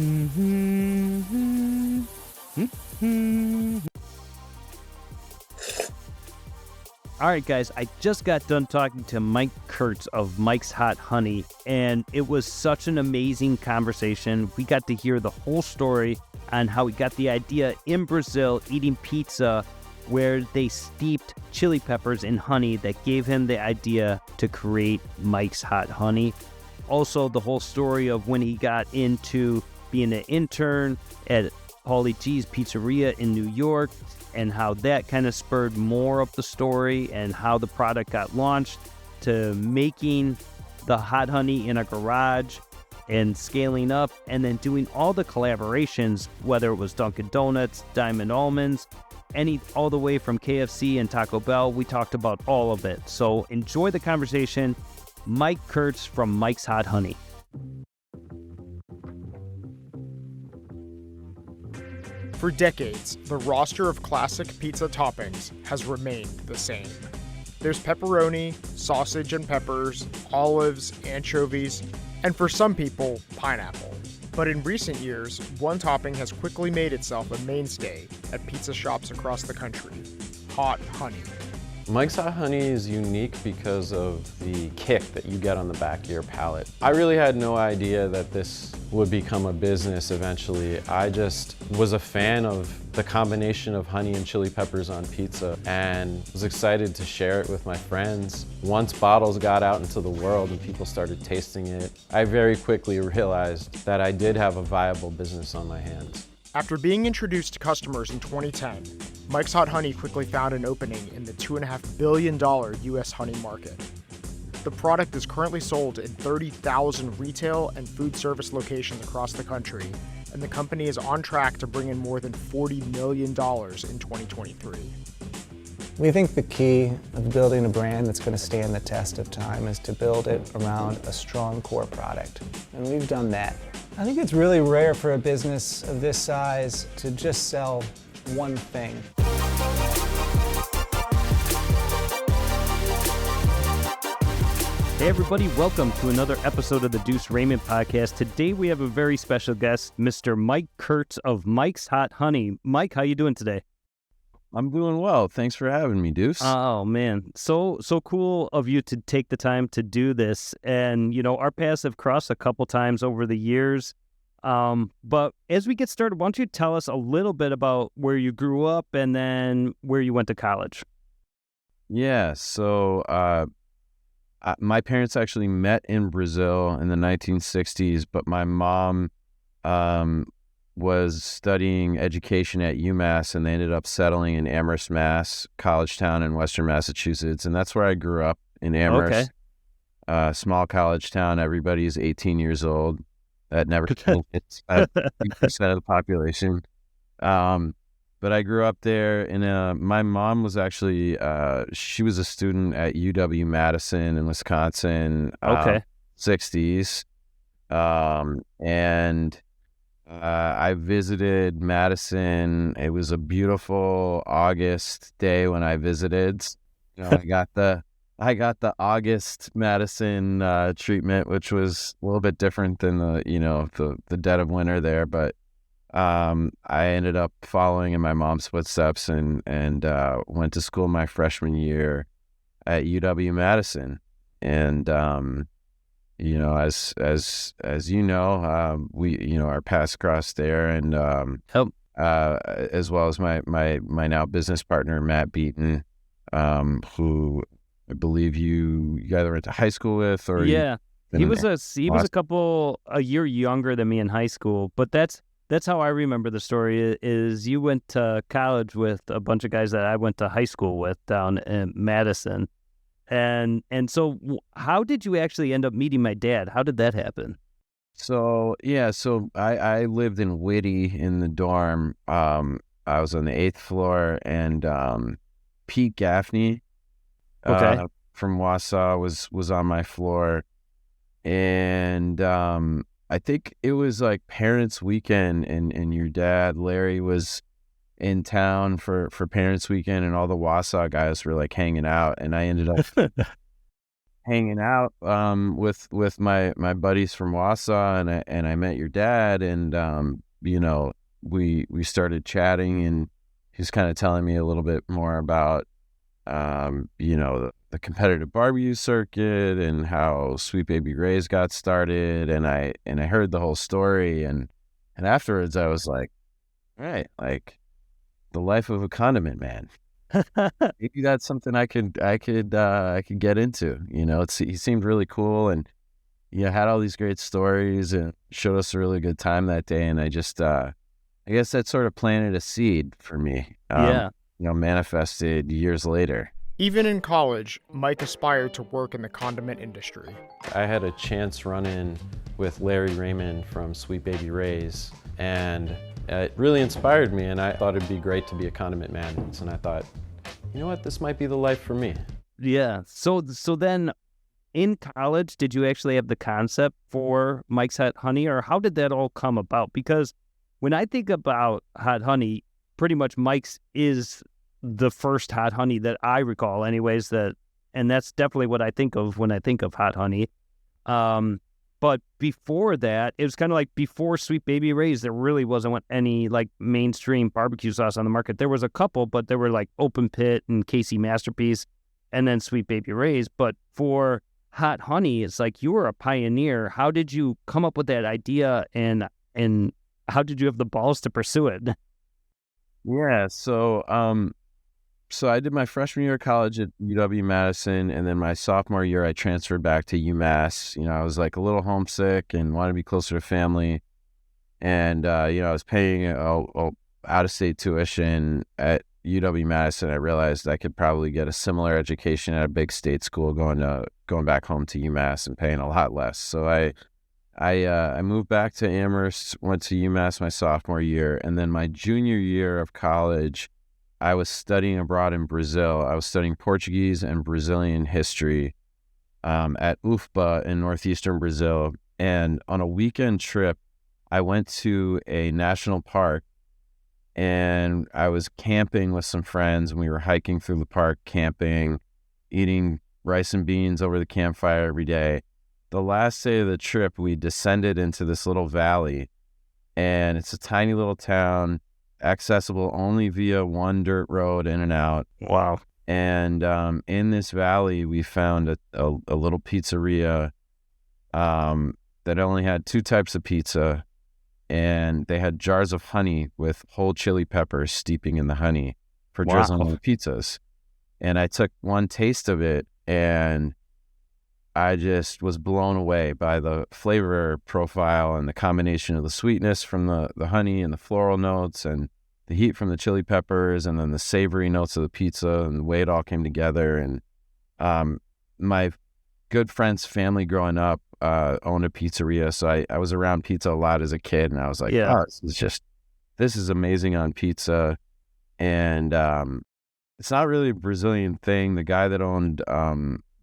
All right, guys, I just got done talking to Mike Kurtz of Mike's Hot Honey, and it was such an amazing conversation. We got to hear the whole story on how he got the idea in Brazil eating pizza where they steeped chili peppers in honey that gave him the idea to create Mike's Hot Honey. Also, the whole story of when he got into being an intern at Paulie G's Pizzeria in New York, and how that kind of spurred more of the story and how the product got launched to making the hot honey in a garage and scaling up and then doing all the collaborations, whether it was Dunkin' Donuts, Diamond Almonds, all the way from KFC and Taco Bell. We talked about all of it. So enjoy the conversation. Mike Kurtz from Mike's Hot Honey. For decades, the roster of classic pizza toppings has remained the same. There's pepperoni, sausage and peppers, olives, anchovies, and for some people, pineapple. But in recent years, one topping has quickly made itself a mainstay at pizza shops across the country: hot honey. Mike's Hot Honey is unique because of the kick that you get on the back of your palate. I really had no idea that this would become a business eventually. I just was a fan of the combination of honey and chili peppers on pizza and was excited to share it with my friends. Once bottles got out into the world and people started tasting it, I very quickly realized that I did have a viable business on my hands. After being introduced to customers in 2010, Mike's Hot Honey quickly found an opening in the $2.5 billion U.S. honey market. The product is currently sold in 30,000 retail and food service locations across the country, and the company is on track to bring in more than $40 million in 2023. We think the key of building a brand that's going to stand the test of time is to build it around a strong core product, and we've done that. I think it's really rare for a business of this size to just sell one thing. Hey everybody, welcome to another episode of the Duce Raymond Podcast. Today we have a very special guest, Mr. Mike Kurtz of Mike's Hot Honey. Mike, how you doing today? I'm doing well. Thanks for having me, Duce. Oh, man. So cool of you to take the time to do this. And, you know, our paths have crossed a couple times over the years. But as we get started, why don't you tell us a little bit about where you grew up and then where you went to college? Yeah, so my parents actually met in Brazil in the 1960s, but my mom was studying education at UMass, and they ended up settling in Amherst, Mass, college town in Western Massachusetts, and that's where I grew up, in Amherst. Okay. Small college town. Everybody's 18 years old. That never hits 3% of the population. But I grew up there, and my mom was actually she was a student at UW-Madison in Wisconsin. Okay. 60s, and I visited Madison. It was a beautiful August day when I visited. You know, I got the August Madison treatment, which was a little bit different than the dead of winter there. But I ended up following in my mom's footsteps and went to school my freshman year at UW-Madison. And you know, as you know, we our paths crossed there, and as well as my now business partner Matt Beaton, who I believe you either went to high school with, or yeah, he was a year younger than me in high school, but that's how I remember the story. Is you went to college with a bunch of guys that I went to high school with down in Madison. And so how did you actually end up meeting my dad? How did that happen? So I lived in Whitty in the dorm. I was on the 8th floor, and Pete Gaffney from Wausau was on my floor. And I think it was like Parents' Weekend, and your dad, Larry, was in town for Parents' Weekend, and all the Wausau guys were like hanging out, and I ended up hanging out with my buddies from Wausau, and I met your dad, and we started chatting, and he was kind of telling me a little bit more about the competitive barbecue circuit and how Sweet Baby Ray's got started, and I heard the whole story, and afterwards I was like, right, like the life of a condiment man. Maybe that's something I could get into. He seemed really cool, and had all these great stories and showed us a really good time that day, and I just I guess that sort of planted a seed for me. Manifested years later. Even in college, Mike aspired to work in the condiment industry. I had a chance run-in with Larry Raymond from Sweet Baby Ray's, and it really inspired me, and I thought it'd be great to be a condiment man. And I thought, you know what, this might be the life for me. Yeah. So then in college, did you actually have the concept for Mike's Hot Honey, or how did that all come about? Because when I think about hot honey, pretty much Mike's is the first hot honey that I recall anyways, and that's definitely what I think of when I think of hot honey. But before that, it was kind of like before Sweet Baby Ray's, there really wasn't any like mainstream barbecue sauce on the market. There was a couple, but there were like Open Pit and Casey Masterpiece and then Sweet Baby Ray's. But for hot honey, it's like you were a pioneer. How did you come up with that idea, and how did you have the balls to pursue it? Yeah, so I did my freshman year of college at UW-Madison, and then my sophomore year I transferred back to UMass. I was like a little homesick and wanted to be closer to family, and I was paying out-of-state tuition at UW-Madison. I realized I could probably get a similar education at a big state school going back home to UMass and paying a lot less. So I moved back to Amherst, went to UMass my sophomore year, and then my junior year of college, I was studying abroad in Brazil. I was studying Portuguese and Brazilian history at UFBA in northeastern Brazil. And on a weekend trip, I went to a national park, and I was camping with some friends, and we were hiking through the park, camping, eating rice and beans over the campfire every day. The last day of the trip, we descended into this little valley, and it's a tiny little town, accessible only via one dirt road in and out. Wow. And in this valley, we found a little pizzeria that only had two types of pizza, and they had jars of honey with whole chili peppers steeping in the honey for drizzling the pizzas. And I took one taste of it, and I just was blown away by the flavor profile and the combination of the sweetness from the honey and the floral notes and the heat from the chili peppers and then the savory notes of the pizza and the way it all came together. And my good friend's family growing up owned a pizzeria, so I was around pizza a lot as a kid, and I was like, oh, this is amazing on pizza. And it's not really a Brazilian thing. The guy that owned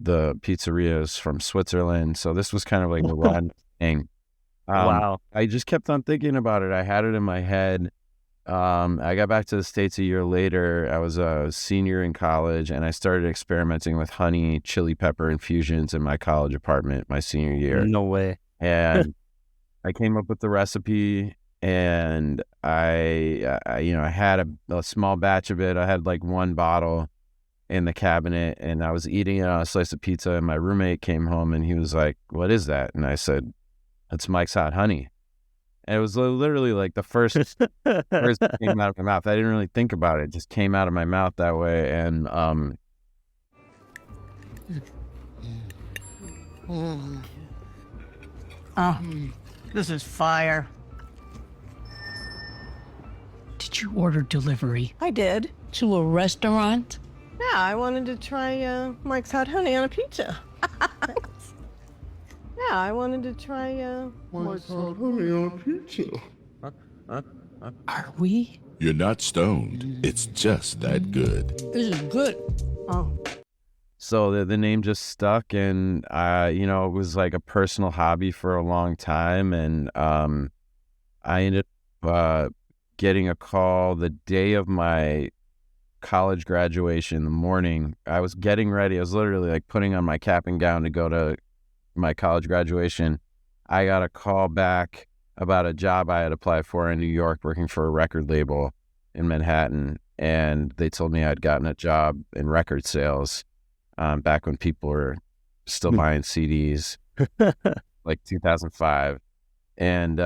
the pizzerias from Switzerland, so this was kind of like a run thing. Wow. I just kept on thinking about it. I had it in my head. I got back to the States a year later. I was a senior in college, and I started experimenting with honey chili pepper infusions in my college apartment my senior year. No way. And I came up with the recipe, and I had a small batch of it. I had like one bottle in the cabinet, and I was eating it on a slice of pizza, and my roommate came home, and he was like, "What is that?" And I said, "It's Mike's Hot Honey." And it was literally like the first words that came out of my mouth. I didn't really think about it. It just came out of my mouth that way. And this is fire. Did you order delivery? I did. To a restaurant? Yeah, I wanted to try Mike's Hot Honey on a pizza. Yeah, I wanted to try Mike's Hot Honey on a pizza. Are we? You're not stoned. It's just that good. This is good. Oh. So the name just stuck, and it was like a personal hobby for a long time. And I ended up getting a call the day of my college graduation, the morning, I was getting ready. I was literally like putting on my cap and gown to go to my college graduation. I got a call back about a job I had applied for in New York, working for a record label in Manhattan. And they told me I'd gotten a job in record sales back when people were still buying CDs, like 2005. And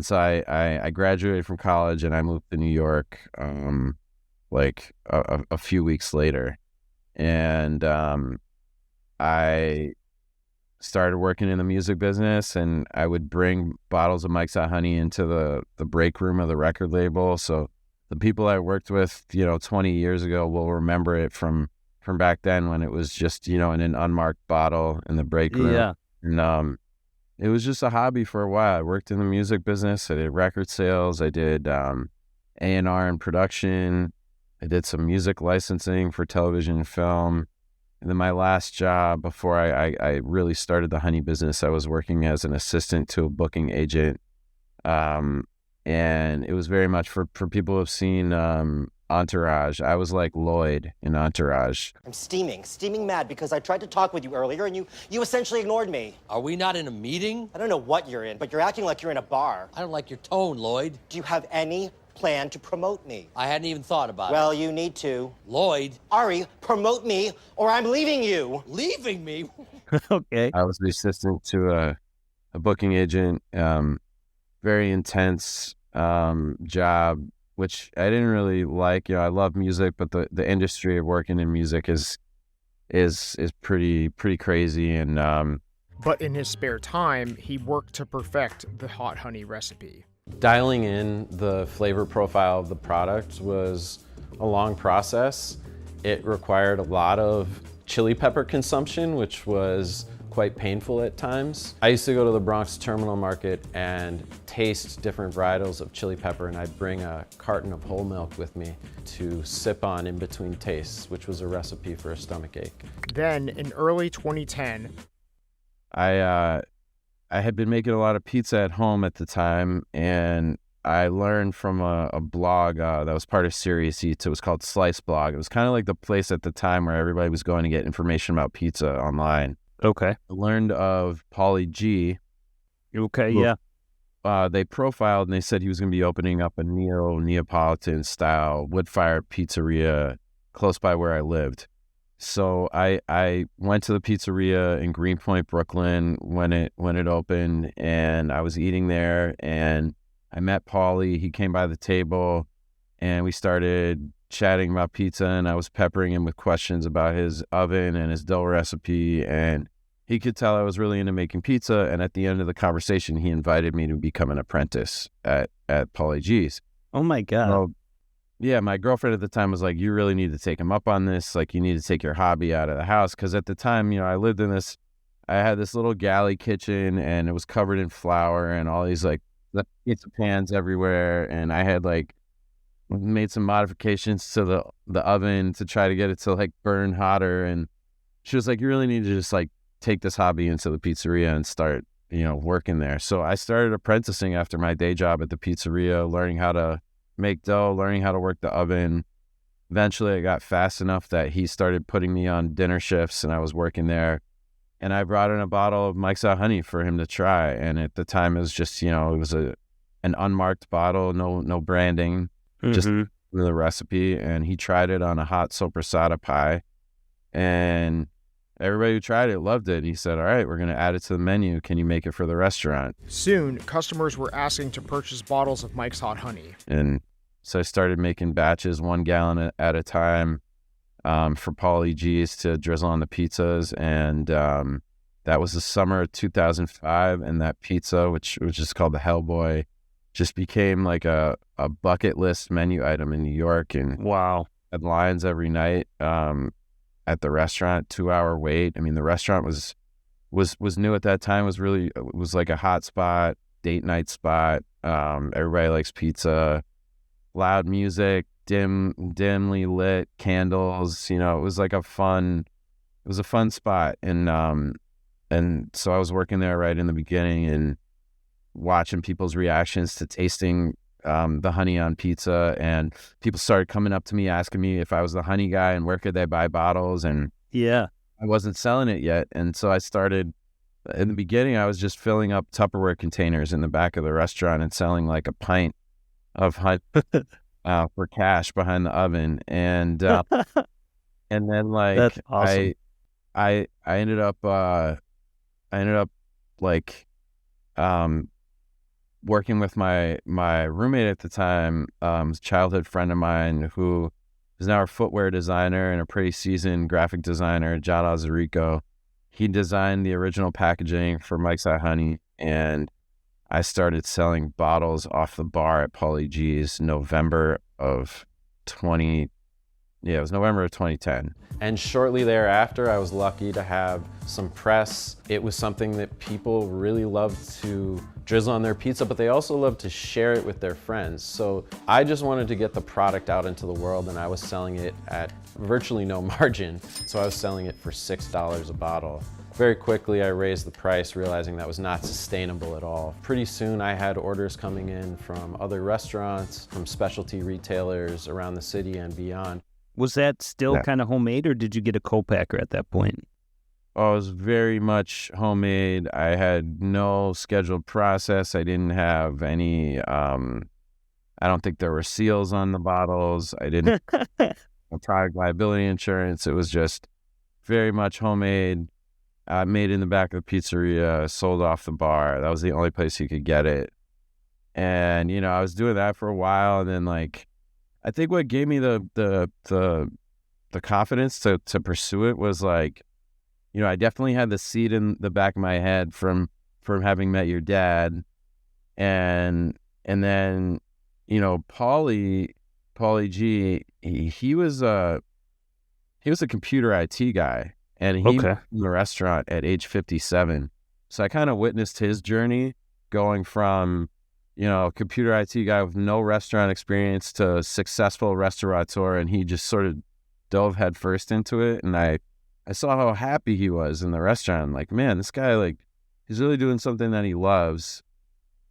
so I graduated from college and I moved to New York like a few weeks later. And I started working in the music business, and I would bring bottles of Mike's Hot Honey into the break room of the record label. So the people I worked with, 20 years ago will remember it from back then when it was just, in an unmarked bottle in the break room. Yeah. And it was just a hobby for a while. I worked in the music business. I did record sales. I did A&R and production. I did some music licensing for television and film. And then my last job before I really started the honey business, I was working as an assistant to a booking agent. And it was very much for people who have seen Entourage. I was like Lloyd in Entourage. I'm steaming mad because I tried to talk with you earlier and you essentially ignored me. Are we not in a meeting? I don't know what you're in, but you're acting like you're in a bar. I don't like your tone, Lloyd. Do you have any plan to promote me? I hadn't even thought about it. Well, you need to. Lloyd. Ari, promote me or I'm leaving you. Leaving me? Okay. I was the assistant to a booking agent. Very intense job, which I didn't really like. I love music, but the industry of working in music is pretty crazy. And But in his spare time, he worked to perfect the hot honey recipe. Dialing in the flavor profile of the product was a long process. It required a lot of chili pepper consumption, which was quite painful at times. I used to go to the Bronx Terminal Market and taste different varietals of chili pepper, and I'd bring a carton of whole milk with me to sip on in between tastes, which was a recipe for a stomachache. Then, in early 2010, I had been making a lot of pizza at home at the time, and I learned from a blog that was part of Serious Eats. It was called Slice Blog. It was kind of like the place at the time where everybody was going to get information about pizza online. Okay. I learned of Pauly G. Okay, who, yeah. They profiled and they said he was going to be opening up a Neapolitan style wood-fired pizzeria close by where I lived. So I went to the pizzeria in Greenpoint, Brooklyn when it opened, and I was eating there, and I met Pauly. He came by the table, and we started chatting about pizza, and I was peppering him with questions about his oven and his dough recipe, and he could tell I was really into making pizza. And at the end of the conversation, he invited me to become an apprentice at Pauly G's. Oh my God. So, yeah, my girlfriend at the time was like, you really need to take him up on this. Like, you need to take your hobby out of the house. Because at the time, I lived in I had this little galley kitchen, and it was covered in flour and all these like pizza pans everywhere. And I had like made some modifications to the oven to try to get it to like burn hotter. And she was like, you really need to just like take this hobby into the pizzeria and start, working there. So I started apprenticing after my day job at the pizzeria, learning how to make dough, learning how to work the oven. Eventually I got fast enough that he started putting me on dinner shifts, and I was working there, and I brought in a bottle of Mike's Hot Honey for him to try. And at the time it was just, it was an unmarked bottle, no branding, just the recipe. And he tried it on a hot sopressata pie, and everybody who tried it loved it. He said, all right, we're going to add it to the menu. Can you make it for the restaurant? soon customers were asking to purchase bottles of Mike's Hot Honey. And so I started making batches 1 gallon at a time for Pauly G's to drizzle on the pizzas. And that was the summer of 2005. And that pizza, which was just called the Hellboy, just became like a bucket list menu item in New York. And Wow. had lines every night at the restaurant, 2-hour wait. I mean, the restaurant was new at that time. Was like a hot spot, date night spot. Everybody likes pizza, loud music, dimly lit candles. It was like a fun spot. And so I was working there right in the beginning and watching people's reactions to tasting the honey on pizza, and people started coming up to me asking me if I was the honey guy and where could they buy bottles, and Yeah. I wasn't selling it yet. And so I started, in the beginning, I was just filling up Tupperware containers in the back of the restaurant and selling like a pint of honey for cash behind the oven. And then like That's awesome. I ended up like working with my roommate at the time, childhood friend of mine who is now a footwear designer and a pretty seasoned graphic designer, John Ozarico. He designed the original packaging for Mike's Hot Honey, and I started selling bottles off the bar at Paulie G's November of 2010. And shortly thereafter, I was lucky to have some press. It was something that people really loved to drizzle on their pizza, but they also loved to share it with their friends. So I just wanted to get the product out into the world, and I was selling it at virtually no margin. So I was selling it for $6 a bottle. Very quickly, I raised the price, realizing that was not sustainable at all. Pretty soon, I had orders coming in from other restaurants, from specialty retailers around the city and beyond. Was that still kind of homemade, or did you get a co-packer at that point? Oh, it was very much homemade. I had no scheduled process. I didn't have any, I don't think there were seals on the bottles. I didn't have product liability insurance. It was just very much homemade, made in the back of the pizzeria, sold off the bar. That was the only place you could get it. And, you know, I was doing that for a while, and then like, I think what gave me the confidence to pursue it was like, you know, I definitely had the seed in the back of my head from having met your dad, and then, you know, Paulie G, he was a computer IT guy, and he was in the restaurant at age 57. So I kind of witnessed his journey going from, you know, computer IT guy with no restaurant experience to successful restaurateur, and he just sort of dove headfirst into it. And I saw how happy he was in the restaurant. I'm like, man, this guy, like, he's really doing something that he loves,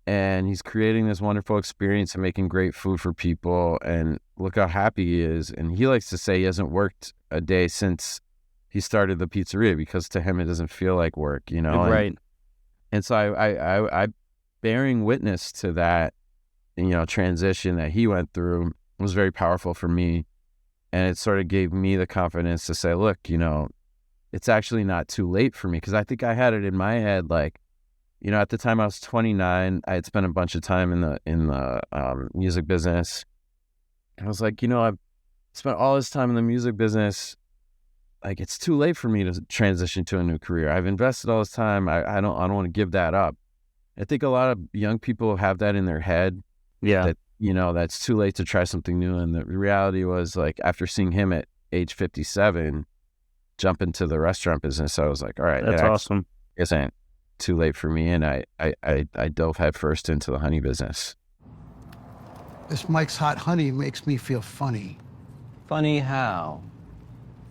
and he's creating this wonderful experience and making great food for people, and look how happy he is. And he likes to say he hasn't worked a day since he started the pizzeria, because to him it doesn't feel like work, you know? Right. And so I bearing witness to that, you know, transition that he went through was very powerful for me. And it sort of gave me the confidence to say, look, you know, it's actually not too late for me. Because I think I had it in my head, like, you know, at the time I was 29, I had spent a bunch of time in the music business. I was like, you know, I've spent all this time in the music business. Like, it's too late for me to transition to a new career. I've invested all this time. I don't want to give that up. I think a lot of young people have that in their head. Yeah. That, you know, that's too late to try something new. And the reality was, like, after seeing him at age 57 jump into the restaurant business, I was like, all right, that's awesome. It ain't too late for me. And I dove headfirst into the honey business. This Mike's Hot Honey makes me feel funny. Funny how?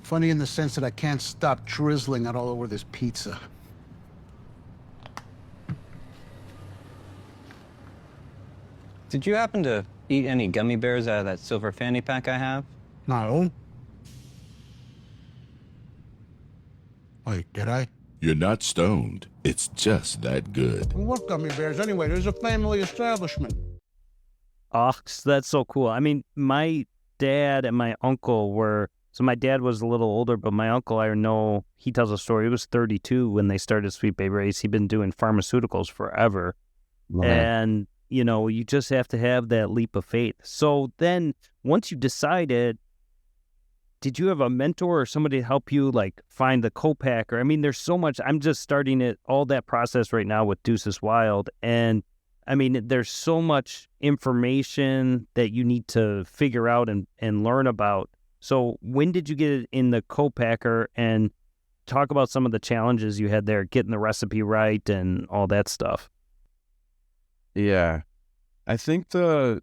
Funny in the sense that I can't stop drizzling it all over this pizza. Did you happen to eat any gummy bears out of that silver fanny pack I have? No. Wait, did I? You're not stoned. It's just that good. What gummy bears anyway? There's a family establishment. Oh, that's so cool. I mean, my dad and my uncle were, so my dad was a little older, but my uncle, I know, he tells a story. He was 32 when they started Sweet Baby Ray's. He'd been doing pharmaceuticals forever. And, you know, you just have to have that leap of faith. So then once you decided, did you have a mentor or somebody to help you, like, find the co-packer? I mean, there's so much. I'm just starting all that process right now with Duce Wild. And, I mean, there's so much information that you need to figure out and learn about. So when did you get it in the co-packer, and talk about some of the challenges you had there, getting the recipe right and all that stuff? Yeah, I think the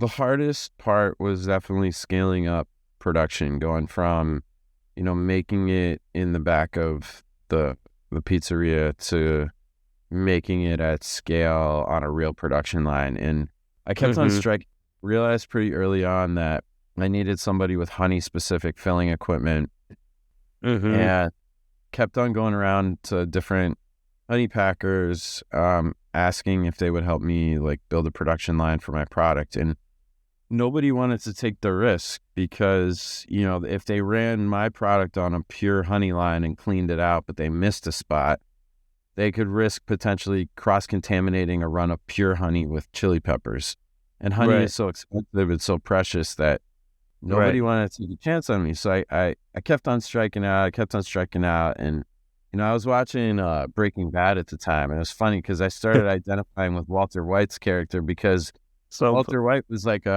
hardest part was definitely scaling up production, going from, you know, making it in the back of the pizzeria to making it at scale on a real production line. And I kept on striking. Realized pretty early on that I needed somebody with honey-specific filling equipment, and kept on going around to different honey packers, asking if they would help me like build a production line for my product. And nobody wanted to take the risk because, you know, if they ran my product on a pure honey line and cleaned it out, but they missed a spot, they could risk potentially cross-contaminating a run of pure honey with chili peppers. And honey is so expensive, it's so precious that nobody wanted to take a chance on me. So I kept on striking out, and you know, I was watching Breaking Bad at the time, and it was funny because I started identifying with Walter White's character because Walter White was like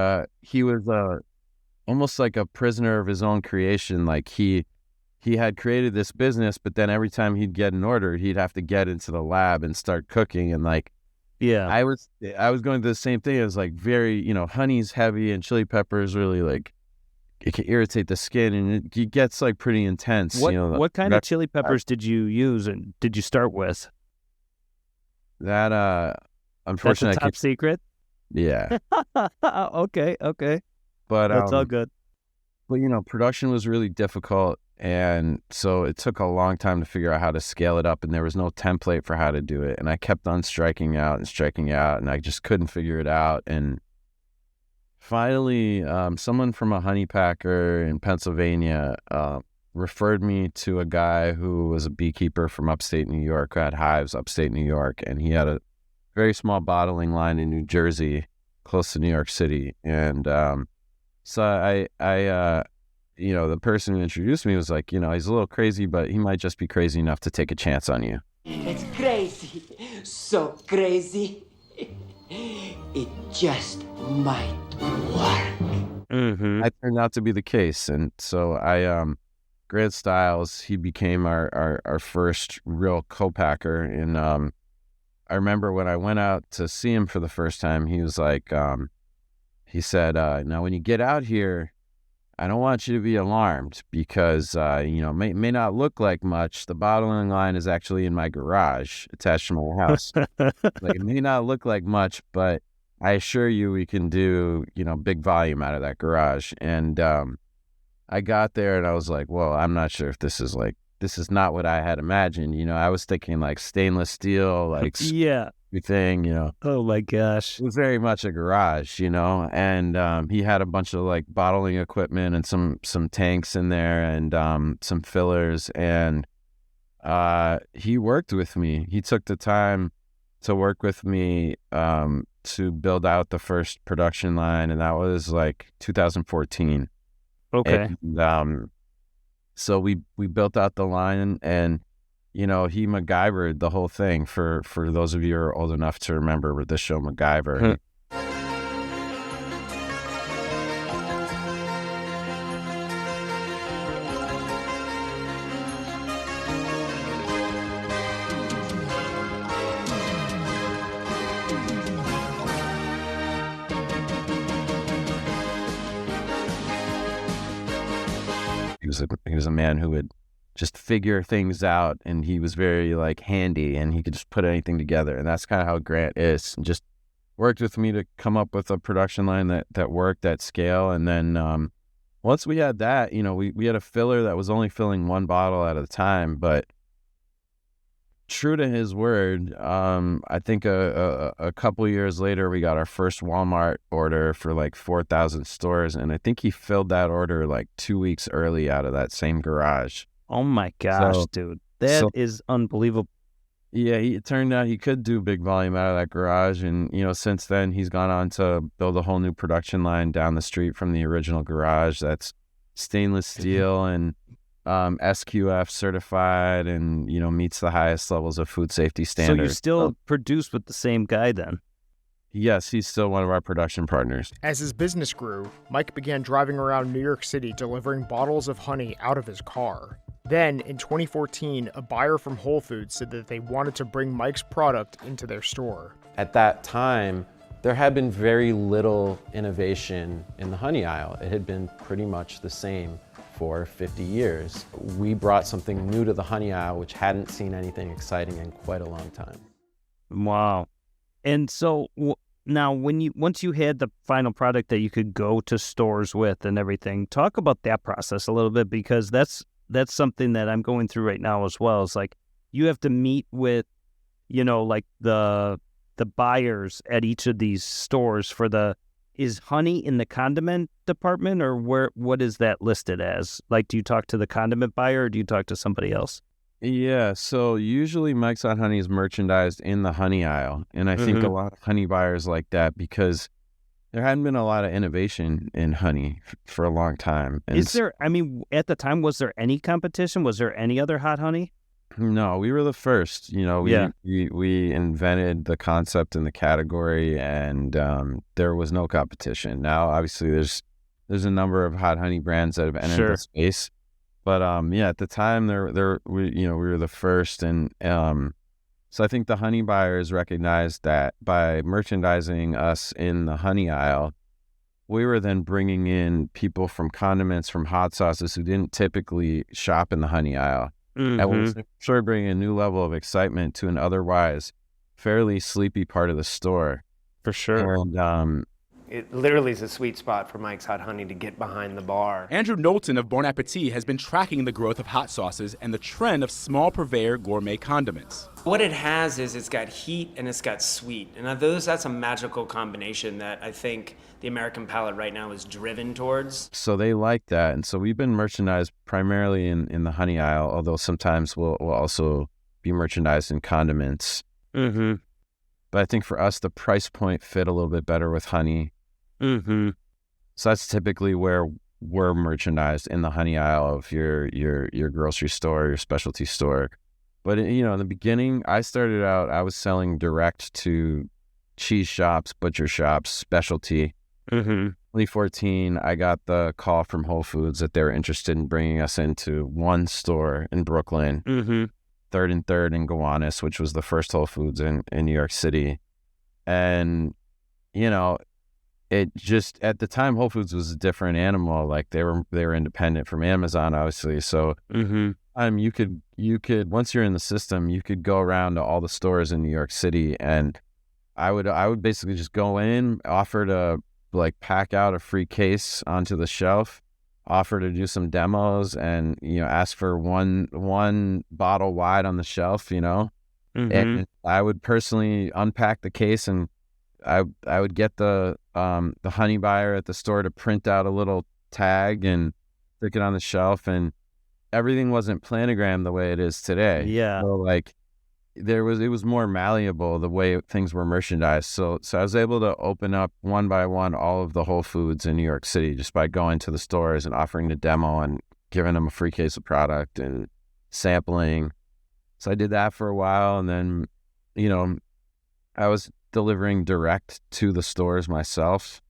he was almost like a prisoner of his own creation. Like he had created this business, but then every time he'd get an order, he'd have to get into the lab and start cooking. And like, I was going through the same thing. It was like very, you know, honey's heavy and chili peppers really like it can irritate the skin, and it gets like pretty intense. What kind of chili peppers did you use, and did you start with? That unfortunately, that's a top secret. Yeah. Okay. But that's all good. But you know, production was really difficult, and so it took a long time to figure out how to scale it up, and there was no template for how to do it. And I kept on striking out, and I just couldn't figure it out. And finally, someone from a honey packer in Pennsylvania referred me to a guy who was a beekeeper from upstate New York, who had hives upstate New York, and he had a very small bottling line in New Jersey, close to New York City. And so I you know, the person who introduced me was like, you know, he's a little crazy, but he might just be crazy enough to take a chance on you. It's crazy, so crazy. It just might work. That turned out to be the case. And so Grant Stiles, he became our first real co-packer. And I remember when I went out to see him for the first time, he was like, he said, now when you get out here, I don't want you to be alarmed because, you know, may not look like much. The bottling line is actually in my garage attached to my house. Like, it may not look like much, but I assure you we can do, you know, big volume out of that garage. And I got there and I was like, well, I'm not sure if this is not what I had imagined. You know, I was thinking like stainless steel, like everything, you know. Oh my gosh. It was very much a garage, you know, and he had a bunch of like bottling equipment and some tanks in there and some fillers, and he worked with me. He took the time to work with me to build out the first production line, and that was like 2014. Okay. And, so we built out the line, and you know, he MacGyvered the whole thing. For those of you who are old enough to remember the show MacGyver. He was a man who would just figure things out, and he was very like handy, and he could just put anything together. And that's kind of how Grant is. And just worked with me to come up with a production line that worked at scale. And then once we had that, you know, we had a filler that was only filling one bottle at a time, but true to his word, I think a couple years later, we got our first Walmart order for like 4,000 stores. And I think he filled that order like 2 weeks early out of that same garage. Oh my gosh, dude. That is unbelievable. Yeah, it turned out he could do big volume out of that garage. And, you know, since then, he's gone on to build a whole new production line down the street from the original garage that's stainless steel and SQF certified, and, you know, meets the highest levels of food safety standards. So you still produce with the same guy then? Yes, he's still one of our production partners. As his business grew, Mike began driving around New York City delivering bottles of honey out of his car. Then, in 2014, a buyer from Whole Foods said that they wanted to bring Mike's product into their store. At that time, there had been very little innovation in the honey aisle. It had been pretty much the same for 50 years. We brought something new to the honey aisle, which hadn't seen anything exciting in quite a long time. Wow. And so now, once you had the final product that you could go to stores with and everything, talk about that process a little bit, because that's something that I'm going through right now as well. It's like you have to meet with, like the buyers at each of these stores for is honey in the condiment department, or what is that listed as? Like, do you talk to the condiment buyer or do you talk to somebody else? Yeah, so usually Mike's Hot Honey is merchandised in the honey aisle. And I think a lot of honey buyers like that because there hadn't been a lot of innovation in honey for a long time. And is there, at the time, was there any competition? Was there any other hot honey? No, we were the first. We invented the concept in the category, and there was no competition. Now, obviously, there's a number of hot honey brands that have entered the space, but at the time, we were the first, and so I think the honey buyers recognized that by merchandising us in the honey aisle, we were then bringing in people from condiments, from hot sauces who didn't typically shop in the honey aisle. And was sort of bringing a new level of excitement to an otherwise fairly sleepy part of the store. For sure. And it literally is a sweet spot for Mike's Hot Honey to get behind the bar. Andrew Knowlton of Bon Appetit has been tracking the growth of hot sauces and the trend of small purveyor gourmet condiments. What it has is it's got heat and it's got sweet. And that's a magical combination that I think the American palate right now is driven towards. So they like that. And so we've been merchandised primarily in the honey aisle, although sometimes we'll also be merchandised in condiments. Mm-hmm. But I think for us, the price point fit a little bit better with honey. Mm-hmm. So that's typically where we're merchandised, in the honey aisle of your grocery store, your specialty store. But in the beginning, I started out, I was selling direct to cheese shops, butcher shops, specialty. 2014, I got the call from Whole Foods that they were interested in bringing us into one store in Brooklyn, 3rd and 3rd in Gowanus, which was the first Whole Foods in New York City. And, it just, at the time, Whole Foods was a different animal. Like they were independent from Amazon, obviously. So you could once you're in the system, you could go around to all the stores in New York City, and I would basically just go in, offer to pack out a free case onto the shelf, offer to do some demos, and ask for one bottle wide on the shelf, and I would personally unpack the case, and I would get the honey buyer at the store to print out a little tag and stick it on the shelf, and everything wasn't planogram the way it is today. Yeah. So it was more malleable the way things were merchandised. So I was able to open up one by one all of the Whole Foods in New York City just by going to the stores and offering the demo and giving them a free case of product and sampling. So I did that for a while, and then, I was delivering direct to the stores myself.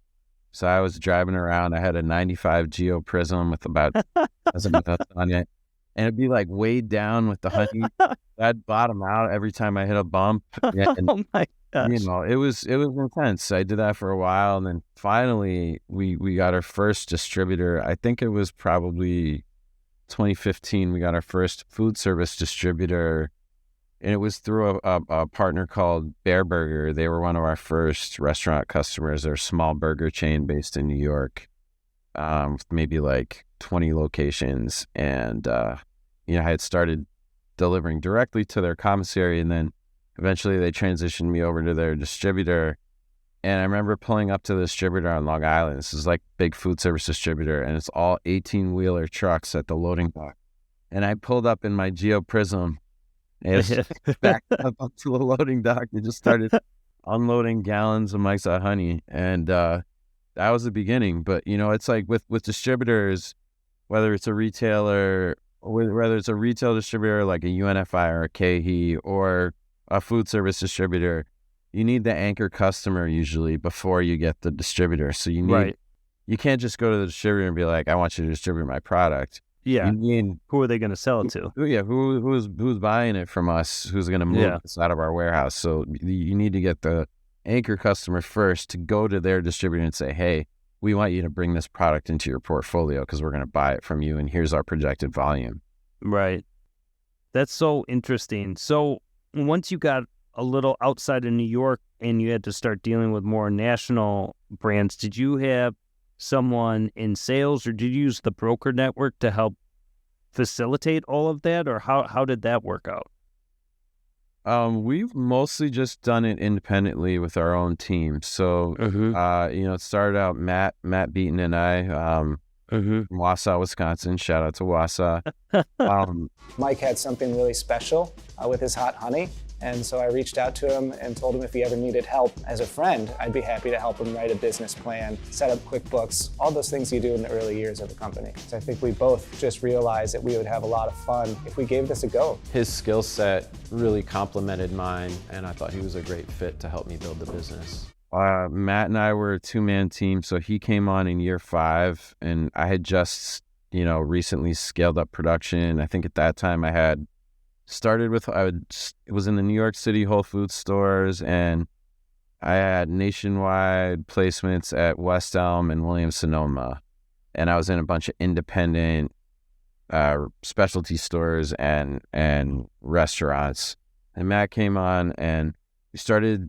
So I was driving around. I had a 95 Geo Prism with about on it, and it'd be weighed down with the honey. I'd bottom out every time I hit a bump. Yeah, and, oh my gosh! It was intense. I did that for a while, and then finally we got our first distributor. I think it was probably 2015. We got our first food service distributor. And it was through a partner called Bear Burger. They were one of our first restaurant customers. They're a small burger chain based in New York, with maybe 20 locations. And, I had started delivering directly to their commissary, and then eventually they transitioned me over to their distributor. And I remember pulling up to the distributor on Long Island. This is big food service distributor, and it's all 18-wheeler trucks at the loading dock. And I pulled up in my Geo Prism, and backed up onto the loading dock and just started unloading gallons of Mike's Hot Honey. And that was the beginning. But, it's with distributors, whether it's a retailer, whether it's a retail distributor like a UNFI or a KeHE or a food service distributor, you need the anchor customer usually before you get the distributor. So you can't just go to the distributor and be like, I want you to distribute my product. Yeah. Who are they going to sell it to? Yeah. Who's buying it from us? Who's going to move this out of our warehouse? So you need to get the anchor customer first to go to their distributor and say, hey, we want you to bring this product into your portfolio because we're going to buy it from you, and here's our projected volume. Right. That's so interesting. So once you got a little outside of New York and you had to start dealing with more national brands, did you have someone in sales or did you use the broker network to help facilitate all of that, or how did that work out? We've mostly just done it independently with our own team. So, it started out Matt Beaton and I, from Wausau, Wisconsin. Shout out to Wausau. Mike had something really special with his hot honey. And so I reached out to him and told him if he ever needed help as a friend, I'd be happy to help him write a business plan, set up QuickBooks, all those things you do in the early years of a company. So I think we both just realized that we would have a lot of fun if we gave this a go. His skill set really complemented mine, and I thought he was a great fit to help me build the business. Matt and I were a two-man team, so he came on in year 5, and I had just, recently scaled up production. I think at that time I had started with, it was in the New York City Whole Foods stores, and I had nationwide placements at West Elm and Williams-Sonoma, and I was in a bunch of independent specialty stores and restaurants. And Matt came on, and we started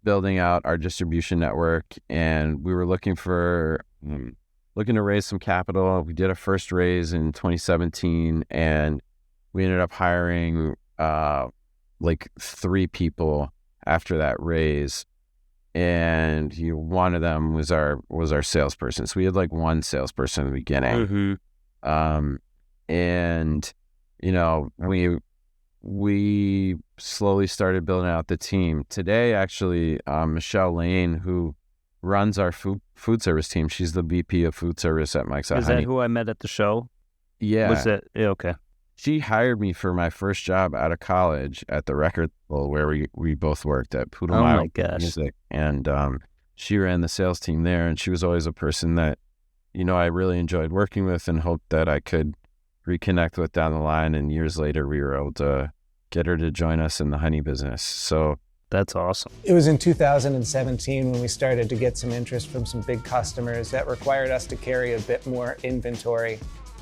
building out our distribution network, and we were looking to raise some capital. We did a first raise in 2017, and we ended up hiring 3 people after that raise, and one of them was our salesperson. So we had one salesperson in the beginning, and we slowly started building out the team. Today, actually, Michelle Lane, who runs our food service team, she's the VP of food service at Mike's Hot Honey. Is that who I met at the show? Yeah. Was that okay? She hired me for my first job out of college at the record label where we both worked at Poodle Oh Mile my gosh. Music. And she ran the sales team there, and she was always a person that, I really enjoyed working with and hoped that I could reconnect with down the line. And years later, we were able to get her to join us in the honey business. So that's awesome. It was in 2017 when we started to get some interest from some big customers that required us to carry a bit more inventory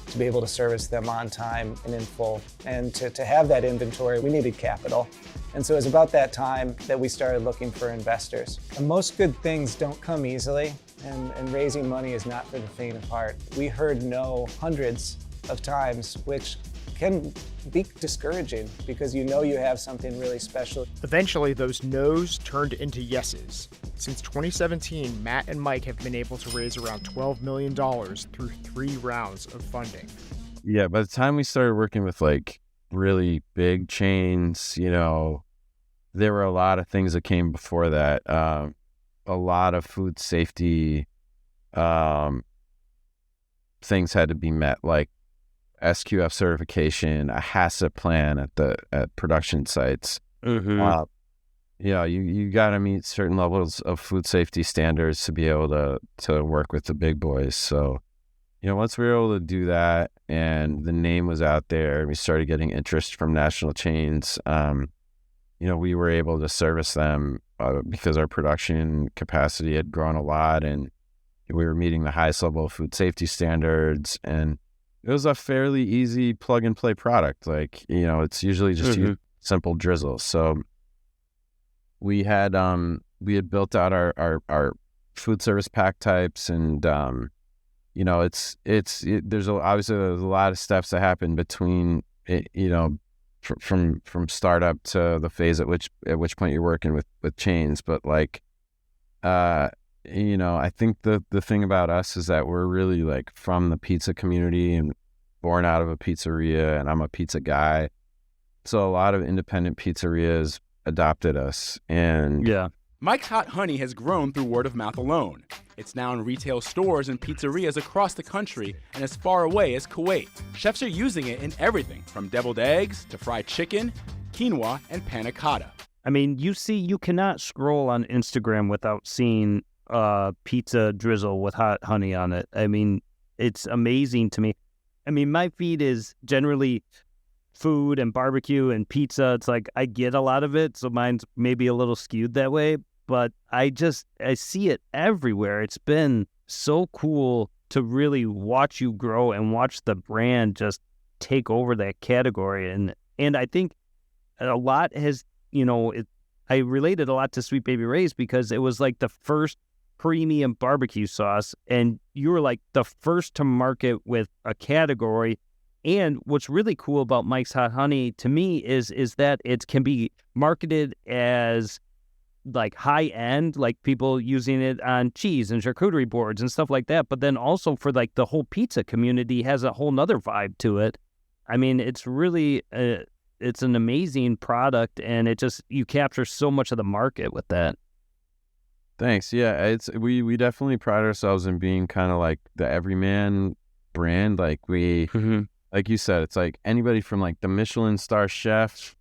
to be able to service them on time and in full. And to have that inventory, we needed capital. And so it was about that time that we started looking for investors. And most good things don't come easily, and raising money is not for the faint of heart. We heard no hundreds of times, which can be discouraging because you have something really special. Eventually, those no's turned into yeses. Since 2017, Matt and Mike have been able to raise around $12 million through 3 rounds of funding. Yeah, by the time we started working with really big chains, there were a lot of things that came before that. A lot of food safety things had to be met, like SQF certification, a HACCP plan at production sites. You got to meet certain levels of food safety standards to be able to work with the big boys. So, once we were able to do that and the name was out there, we started getting interest from national chains. We were able to service them because our production capacity had grown a lot, and we were meeting the highest level of food safety standards, and it was a fairly easy plug and play product. It's usually just simple drizzle. So we had built out our food service pack types, and there's obviously a lot of steps that happen between from startup to the phase at which point you're working with chains. But I think the thing about us is that we're really from the pizza community and born out of a pizzeria, and I'm a pizza guy. So a lot of independent pizzerias adopted us. And yeah, Mike's Hot Honey has grown through word of mouth alone. It's now in retail stores and pizzerias across the country and as far away as Kuwait. Chefs are using it in everything from deviled eggs to fried chicken, quinoa, and panna cotta. I mean, you cannot scroll on Instagram without seeing pizza drizzle with hot honey on it. I mean, it's amazing to me. I mean, my feed is generally food and barbecue and pizza. It's I get a lot of it, so mine's maybe a little skewed that way, but I see it everywhere. It's been so cool to really watch you grow and watch the brand just take over that category. And I think a lot has I related a lot to Sweet Baby Ray's because it was like the first premium barbecue sauce, and you were like the first to market with a category. And what's really cool about Mike's Hot Honey to me is that it can be marketed as like high end, like people using it on cheese and charcuterie boards and stuff like that. But then also for like the whole pizza community has a whole nother vibe to it. I mean, it's really, it's an amazing product, and you capture so much of the market with that. Thanks. Yeah, we definitely pride ourselves in being kind of like the everyman brand. Like like you said, it's like anybody from like the Michelin star chef,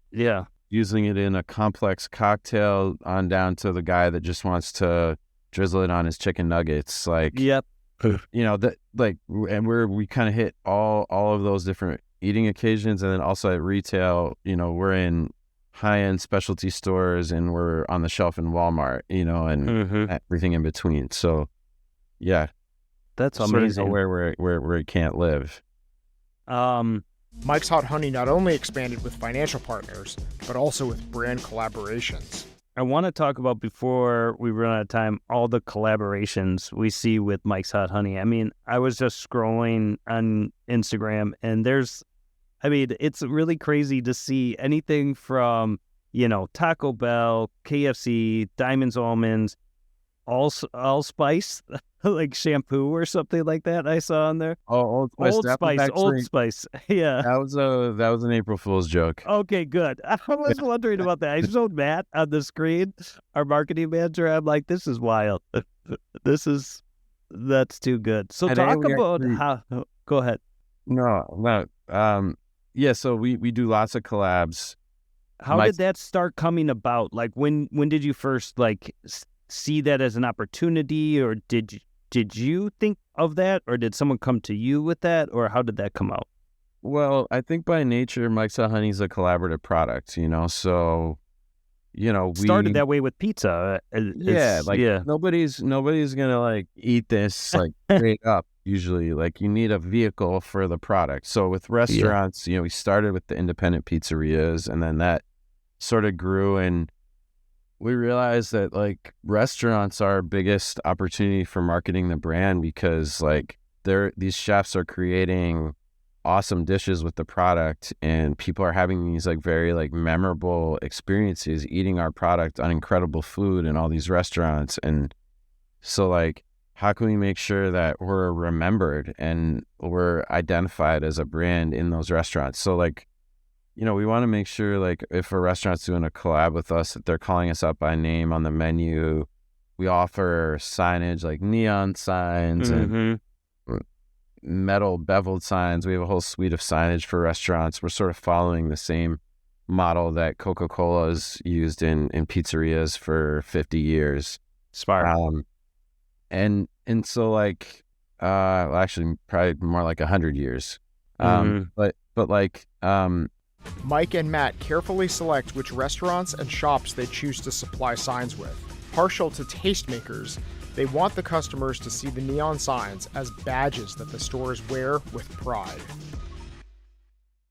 using it in a complex cocktail on down to the guy that just wants to drizzle it on his chicken nuggets. Like, and we kind of hit all of those different eating occasions. And then also at retail, we're in high-end specialty stores, and we're on the shelf in Walmart, and everything in between. So yeah, that's amazing. Sort of where it can't live. Mike's Hot Honey not only expanded with financial partners, but also with brand collaborations. I want to talk about, before we run out of time, all the collaborations we see with Mike's Hot Honey. I mean, I was just scrolling on Instagram, and it's really crazy to see anything from, Taco Bell, KFC, Diamonds Almonds, Allspice, like shampoo or something like that I saw on there. Oh, Old Spice. Yeah. That was an April Fool's joke. Okay, good. I was wondering about that. I showed Matt on the screen, our marketing manager. I'm like, this is wild. That's too good. So talk about how, go ahead. No. Yeah, so we do lots of collabs. How did that start coming about? Like, when did you first see that as an opportunity, or did you think of that, or did someone come to you with that, or how did that come out? Well, I think by nature, Mike's Hot Honey is a collaborative product, so we started that way with pizza. Nobody's gonna eat this straight up. Usually, you need a vehicle for the product. So with restaurants, we started with the independent pizzerias, and then that sort of grew, and we realized that restaurants are our biggest opportunity for marketing the brand, because these chefs are creating awesome dishes with the product, and people are having these very memorable experiences eating our product on incredible food in all these restaurants. And so how can we make sure that we're remembered and we're identified as a brand in those restaurants? So we want to make sure if a restaurant's doing a collab with us, that they're calling us out by name on the menu. We offer signage like neon signs and metal beveled signs. We have a whole suite of signage for restaurants. We're sort of following the same model that Coca-Cola's used in pizzerias for 50 years. Smart. And so actually probably more like 100 years. But Mike and Matt carefully select which restaurants and shops they choose to supply signs with. Partial to tastemakers, they want the customers to see the neon signs as badges that the stores wear with pride.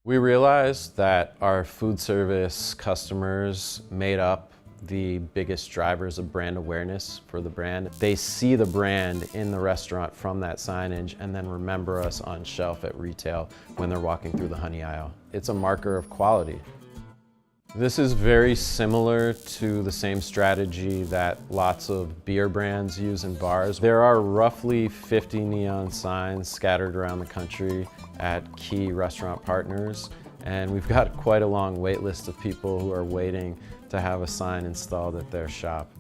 We realized that our food service customers made up the biggest drivers of brand awareness for the brand. They see the brand in the restaurant from that signage, and then remember us on shelf at retail when they're walking through the honey aisle. It's a marker of quality. This is very similar to the same strategy that lots of beer brands use in bars. There are roughly 50 neon signs scattered around the country at key restaurant partners, and we've got quite a long wait list of people who are waiting to have a sign installed at their shop.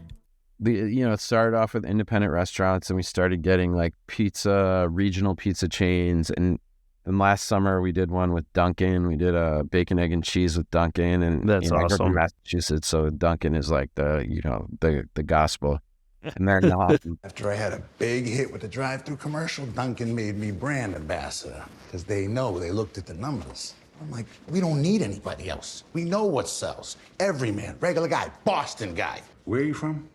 It started off with independent restaurants, and we started getting regional pizza chains. And last summer we did one with Dunkin'. We did a bacon, egg, and cheese with Dunkin', and that's awesome. I grew up in Massachusetts, so Dunkin' is the gospel. And they're not. After I had a big hit with the drive-through commercial, Dunkin' made me brand ambassador, because they looked at the numbers. I'm like, we don't need anybody else. We know what sells. Every man, regular guy, Boston guy. Where are you from?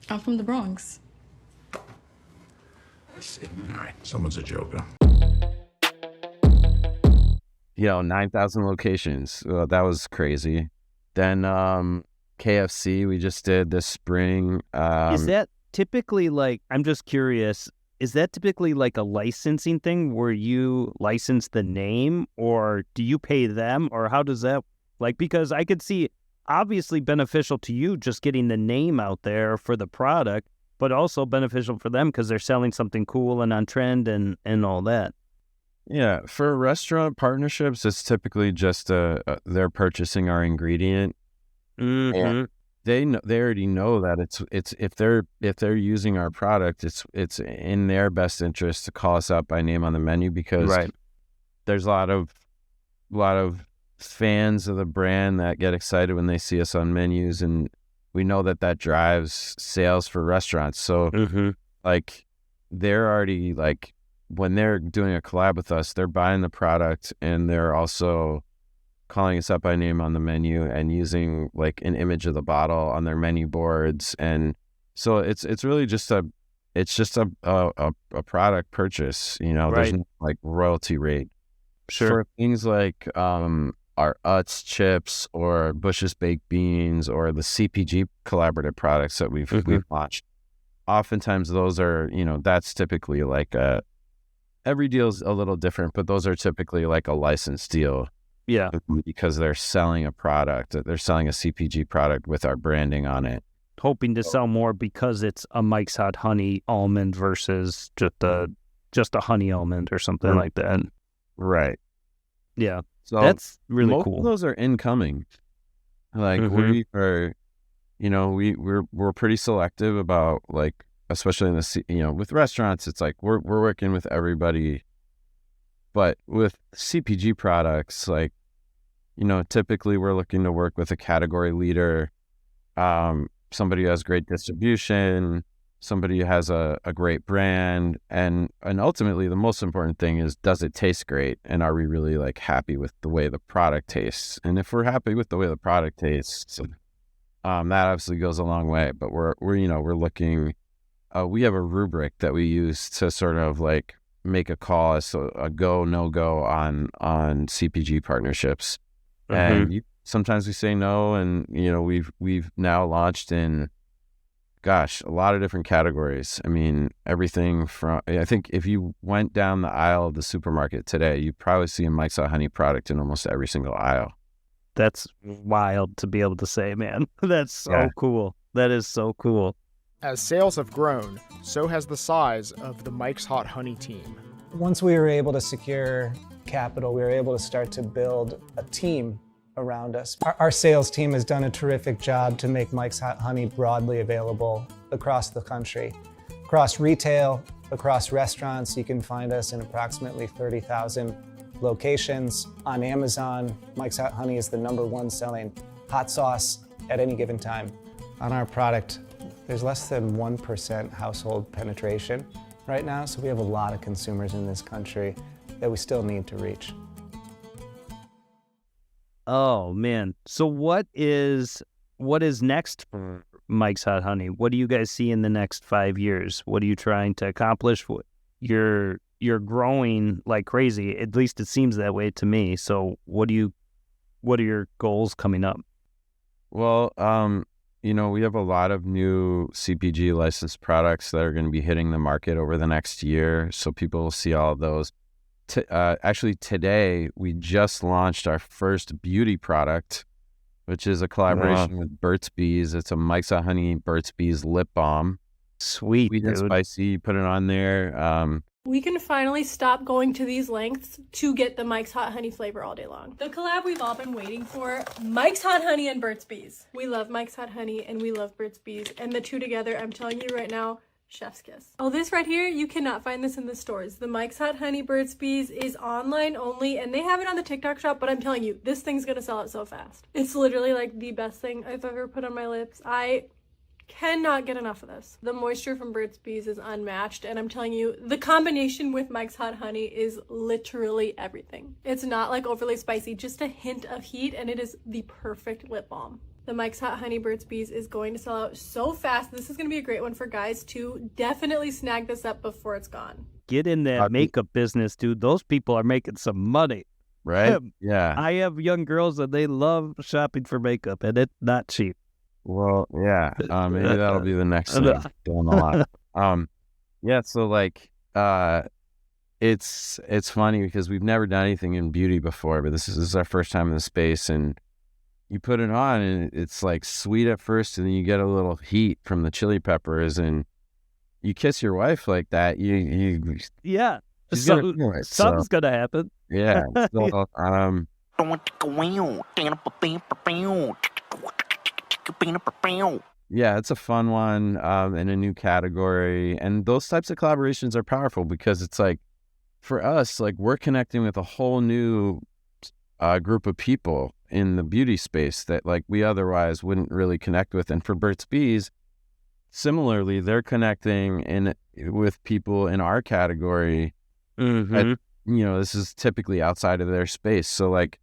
I'm from the Bronx. I see. All right, someone's a joker. 9,000 locations. That was crazy. Then KFC we just did this spring. Is that typically like, I'm just curious, is that typically like a licensing thing where you license the name, or do you pay them, or how does that, like, because I could see obviously beneficial to you just getting the name out there for the product, but also beneficial for them because they're selling something cool and on trend and all that. Yeah, for restaurant partnerships, it's typically just they're purchasing our ingredient. Mm-hmm. They already know that it's if they're using our product, it's in their best interest to call us out by name on the menu, because there's a lot of fans of the brand that get excited when they see us on menus, and we know that drives sales for restaurants. So like they're already like, when they're doing a collab with us, they're buying the product and they're also calling us up by name on the menu and using like an image of the bottle on their menu boards. And so it's really just a product purchase, you know. There's no like royalty rate. For things like our Utz chips or Bush's baked beans or the CPG collaborative products that we've launched, oftentimes those are, you know, that's typically like every deal is a little different, but those are typically like a licensed deal. Yeah. Because they're selling a product, they're selling a CPG product with our branding on it. Hoping to sell more because it's a Mike's Hot Honey almond versus just a honey almond or something like that. Right. Yeah. So that's really most cool. of those are incoming. Like we are, you know, we're pretty selective about, like, especially in the, you know, with restaurants, it's like we're working with everybody. But with CPG products, like, you know, typically we're looking to work with a category leader, somebody who has great distribution, somebody who has a great brand, and ultimately the most important thing is, does it taste great, and are we really like happy with the way the product tastes? And if we're happy with the way the product tastes, that obviously goes a long way. But we're looking. We have a rubric that we use to sort of like make a call as to a go, no go on CPG partnerships. And sometimes we say no, and you know, we've now launched in, gosh, a lot of different categories. I mean, everything from, I think if you went down the aisle of the supermarket today, you'd probably see a Mike's Hot Honey product in almost every single aisle. That's wild to be able to say, man. That's so cool. That is so cool. As sales have grown, so has the size of the Mike's Hot Honey team. Once we were able to secure capital, we were able to start to build a team around us. Our sales team has done a terrific job to make Mike's Hot Honey broadly available across the country. Across retail, across restaurants, you can find us in approximately 30,000 locations. On Amazon, Mike's Hot Honey is the #1 selling hot sauce at any given time. On our product, there's less than 1% household penetration right now, so we have a lot of consumers in this country that we still need to reach. Oh man. So what is next for Mike's Hot Honey? What do you guys see in the next 5 years? What are you trying to accomplish? You're growing like crazy. At least it seems that way to me. So what are your goals coming up? Well, you know, we have a lot of new CPG licensed products that are going to be hitting the market over the next year. So people will see all of those. Actually, today, we just launched our first beauty product, which is a collaboration with Burt's Bees. It's a Mike's Hot Honey Burt's Bees lip balm. Sweet, Sweet and spicy. Put it on there. We can finally stop going to these lengths to get the Mike's Hot Honey flavor all day long. The collab we've all been waiting for, Mike's Hot Honey and Burt's Bees. We love Mike's Hot Honey and we love Burt's Bees, and the two together, I'm telling you right now, chef's kiss. Oh, this right here, you cannot find this in the stores. The Mike's Hot Honey Burt's Bees is online only, and they have it on the TikTok shop, but I'm telling you, this thing's gonna sell out so fast. It's literally like the best thing I've ever put on my lips. I cannot get enough of this. The moisture from Burt's Bees is unmatched, and I'm telling you, the combination with Mike's Hot Honey is literally everything. It's not like overly spicy, just a hint of heat, and it is the perfect lip balm. The Mike's Hot Honey Burt's Bees is going to sell out so fast. This is going to be a great one for guys too. Definitely snag this up before it's gone. Get in that makeup business, dude. Those people are making some money. right? Yeah. I have young girls and they love shopping for makeup, and it's not cheap. Well, yeah. Maybe that'll be the next thing down the line. Yeah. So like, it's funny because we've never done anything in beauty before, but this is our first time in the space, and you put it on and it's like sweet at first, and then you get a little heat from the chili peppers, and you kiss your wife like that. Yeah. Something's gonna happen. Yeah. So, yeah, it's a fun one, in a new category, and those types of collaborations are powerful because it's like, for us, like we're connecting with a whole new group of people in the beauty space that like we otherwise wouldn't really connect with. And for Burt's Bees, similarly, they're connecting with people in our category. That, this is typically outside of their space. So like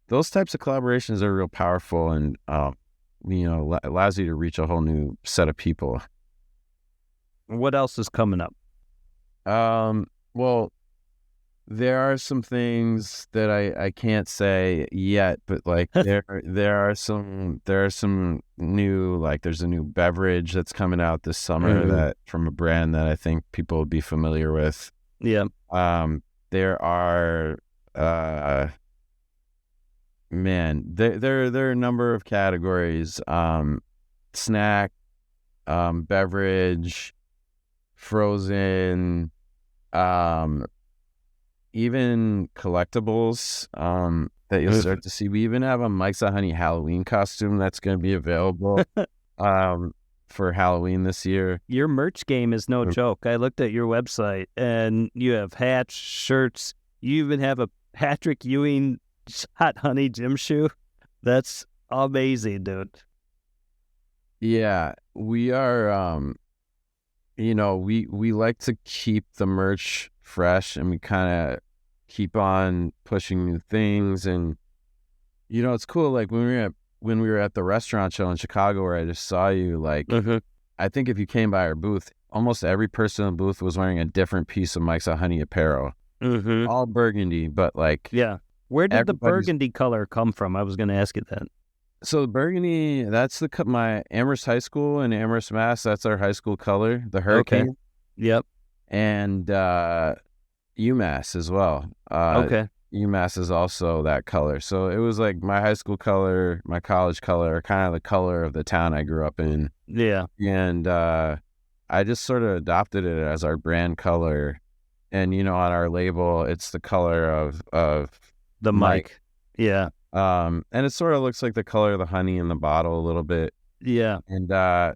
those types of collaborations are real powerful, and allows you to reach a whole new set of people. What else is coming up? Well, there are some things that I can't say yet, but like there are some new, like there's a new beverage that's coming out this summer that from a brand that I think people will be familiar with. Yeah. There are there are a number of categories, snack, beverage, frozen, even collectibles that you'll start to see. We even have a Mike's Hot Honey Halloween costume that's going to be available for Halloween this year. Your merch game is no joke. I looked at your website, and you have hats, shirts. You even have a Patrick Ewing Hot Honey gym shoe. That's amazing, dude. Yeah, we are, we like to keep the merch fresh, and we kind of keep on pushing new things. And it's cool, like when we were at the restaurant show in Chicago where I just saw you, like I think if you came by our booth, almost every person in the booth was wearing a different piece of Mike's Hot Honey apparel. All burgundy, but like, yeah. Where did the burgundy color come from? I was going to ask you that. So the burgundy, that's my Amherst High School in Amherst, Mass. That's our high school color, the hurricane. Okay. Yep. And UMass as well. UMass is also that color. So it was like my high school color, my college color, kind of the color of the town I grew up in. Yeah. And I just sort of adopted it as our brand color. And, on our label, it's the color of the Mike. Yeah. And it sort of looks like the color of the honey in the bottle a little bit. Yeah. And I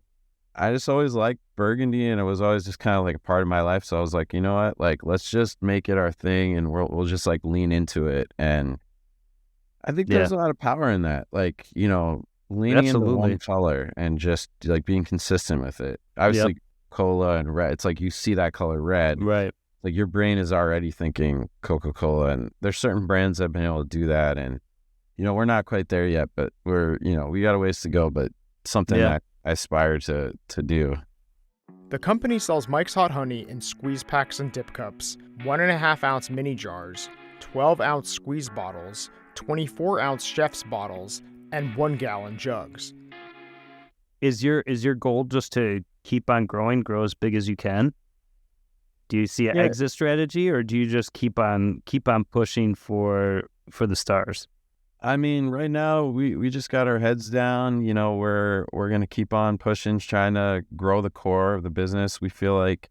just always liked burgundy, and it was always just kind of like a part of my life. So I was like, you know what? Like, let's just make it our thing, and we'll just like lean into it. And I think there's a lot of power in that. Like, leaning into one color and just like being consistent with it. Obviously, cola and red. It's like you see that color red. Right. Like your brain is already thinking Coca-Cola, and there's certain brands that have been able to do that. And, we're not quite there yet, but we're, we got a ways to go, but something that I aspire to do. The company sells Mike's Hot Honey in squeeze packs and dip cups, 1.5 ounce mini jars, 12 ounce squeeze bottles, 24 ounce chef's bottles, and 1 gallon jugs. Is your goal just to keep on growing, grow as big as you can? Do you see an exit strategy, or do you just keep on pushing for the stars? I mean, right now we just got our heads down. We're gonna keep on pushing, trying to grow the core of the business. We feel like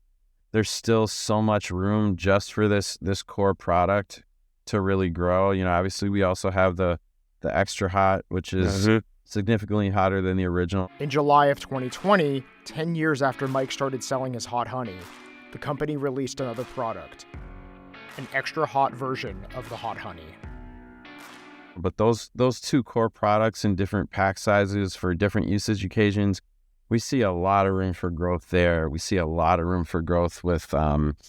there's still so much room just for this core product to really grow. Obviously we also have the extra hot, which is significantly hotter than the original. In July of 2020, 10 years after Mike started selling his hot honey, the company released another product, an extra hot version of the hot honey. But those two core products in different pack sizes for different usage occasions, we see a lot of room for growth there. We see a lot of room for growth with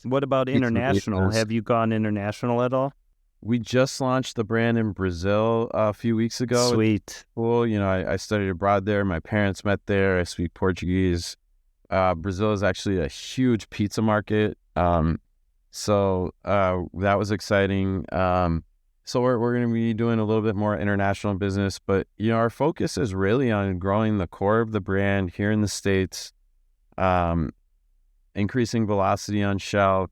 What about international? Have you gone international at all? We just launched the brand in Brazil a few weeks ago. Sweet. It's cool. I studied abroad there. My parents met there. I speak Portuguese. Brazil is actually a huge pizza market. So that was exciting. So we're going to be doing a little bit more international business, but our focus is really on growing the core of the brand here in the States, increasing velocity on shelf,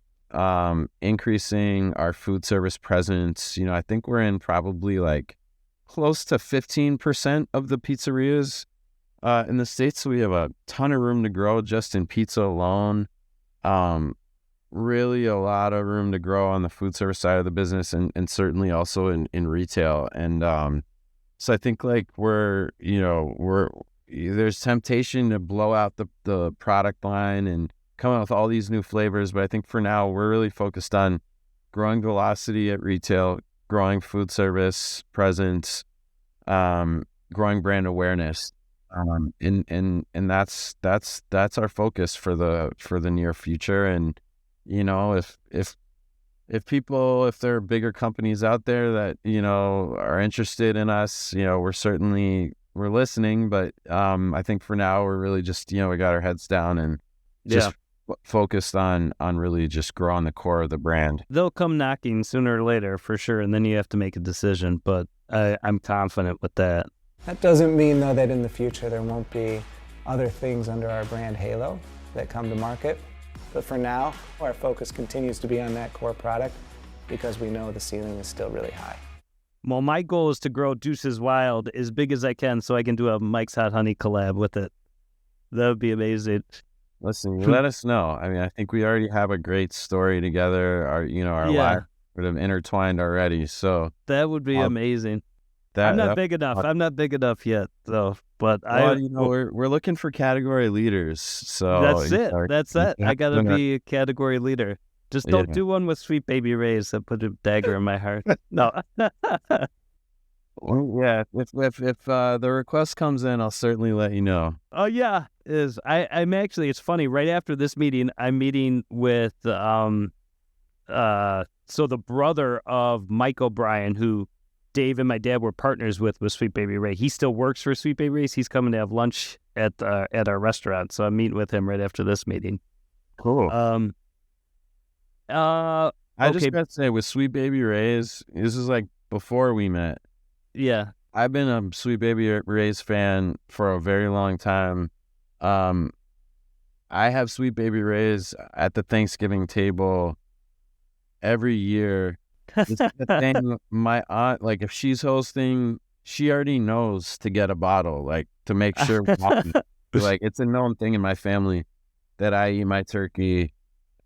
increasing our food service presence. I think we're in probably like close to 15% of the pizzerias in the States. So we have a ton of room to grow just in pizza alone. Really a lot of room to grow on the food service side of the business, and certainly also in retail. And so I think like there's temptation to blow out the product line and come out with all these new flavors. But I think for now, we're really focused on growing velocity at retail, growing food service presence, growing brand awareness. And that's our focus for the near future. And if there are bigger companies out there that are interested in us, we're listening. But I think for now we're really just we got our heads down and just focused on really just growing the core of the brand. They'll come knocking sooner or later for sure, and then you have to make a decision. But I'm confident with that. That doesn't mean, though, that in the future there won't be other things under our brand halo that come to market. But for now, our focus continues to be on that core product because we know the ceiling is still really high. Well, my goal is to grow Duce's Wild as big as I can so I can do a Mike's Hot Honey collab with it. That would be amazing. Listen, let us know. I mean, I think we already have a great story together. Our lives sort of intertwined already. So that would be amazing. I'm not big enough. I'm not big enough yet, though. But we're looking for category leaders. So that's it. That's it. I gotta be a category leader. Just don't do one with Sweet Baby Ray's that put a dagger in my heart. No. Well, yeah. If the request comes in, I'll certainly let you know. Oh yeah, I'm actually. It's funny. Right after this meeting, I'm meeting with so the brother of Mike O'Brien, who Dave and my dad were partners with Sweet Baby Ray. He still works for Sweet Baby Ray's. He's coming to have lunch at our restaurant. So I'm meeting with him right after this meeting. Cool. I just got to say, with Sweet Baby Ray's, this is like before we met. Yeah. I've been a Sweet Baby Ray's fan for a very long time. I have Sweet Baby Ray's at the Thanksgiving table every year. It's the thing, my aunt, like if she's hosting, she already knows to get a bottle, like to make sure. Like it's a known thing in my family that I eat my turkey,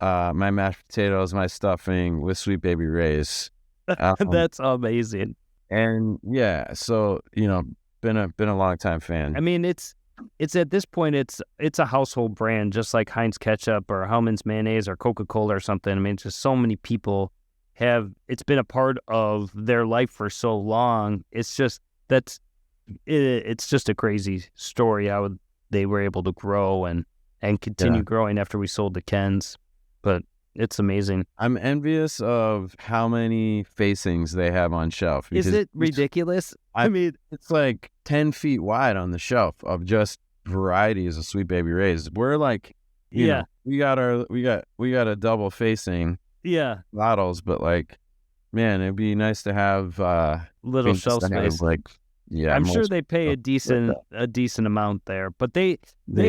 my mashed potatoes, my stuffing with Sweet Baby Ray's. That's amazing. And yeah, so been a long time fan. I mean, it's at this point it's a household brand, just like Heinz ketchup or Hellmann's mayonnaise or Coca-Cola or something. I mean, just so many people it's been a part of their life for so long. It's just it's just a crazy story how they were able to grow and continue growing after we sold to Ken's. But it's amazing. I'm envious of how many facings they have on shelf. Is it ridiculous? I mean, it's like 10 feet wide on the shelf of just varieties of Sweet Baby Ray's. We're like, you know, we got a double facing. Yeah. Bottles, but like, man, it'd be nice to have little shelf space. I'm sure they pay a decent amount there, but they